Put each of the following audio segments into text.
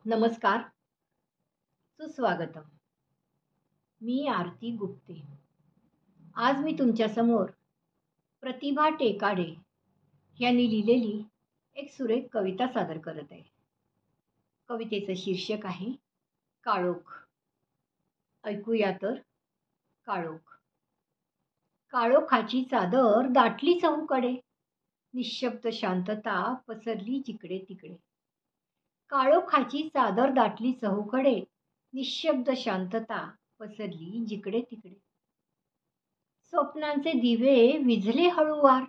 नमस्कार, सुस्वागतम. मी आरती गुप्ते. आज मी तुमच्यासमोर प्रतिभा टेकाडे यांनी लिहिलेली एक सुरेख कविता सादर करत आहे. कवितेचं शीर्षक आहे काळोख. ऐकूया तर. काळोख. काळोखाची चादर दाटली चहूकडे, निःशब्द शांतता पसरली जिकडे तिकडे. काळोखाची चादर दाटली चहूकडे, निःशब्द शांतता पसरली जिकडे तिकडे. स्वप्नांचे दिवे विझले हळूवार,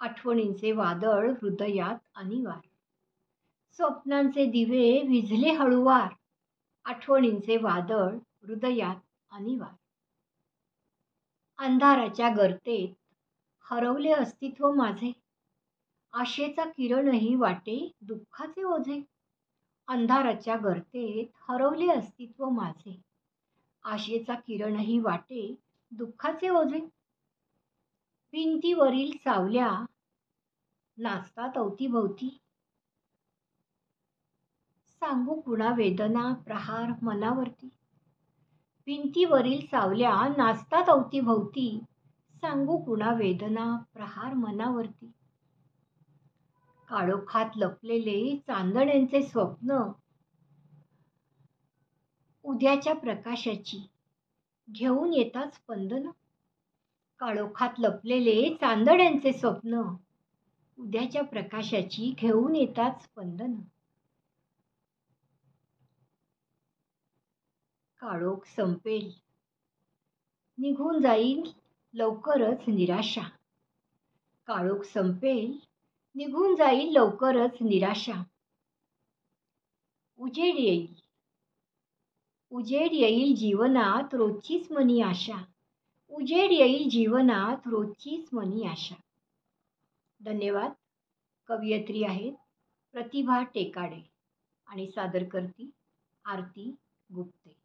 आठवणींचे वादळ हृदयात अनिवार. स्वप्नांचे दिवे विझले हळूवार, आठवणींचे वादळ हृदयात अनिवार. अंधाराच्या गर्तेत हरवले अस्तित्व माझे, आशेचा किरणही वाटे दुःखाचे ओझे. अंधाराच्या गर्तेत हरवले अस्तित्व माझे, आशेचा किरणही वाटे दुःखाचे ओझे. भिंतीवरील सावल्या नाचतात अवतीभवती, सांगू कुणा वेदना प्रहार मनावरती. भिंतीवरील सावल्या नाचतात अवतीभवती, सांगू कुणा वेदना प्रहार मनावरती. काळोखात लपलेले चांदण्यांचे स्वप्न उद्याच्या प्रकाशाची घेऊन येतात स्पंदन. काळोखात लपलेले चांदण्यांचे स्वप्न उद्याच्या प्रकाशाची घेऊन येतात स्पंदन. काळोख संपेल, निघून जाईल लवकरच निराशा. काळोख संपेल, निघून जाईल लवकरच निराशा. उजेड येईल, उजेड येईल जीवनात रोजचीच मनी आशा. उजेड येईल जीवनात रोजचीच मनी आशा. धन्यवाद. कवयित्री आहेत प्रतिभा टेकाडे आणि सादर करती आरती गुप्ते.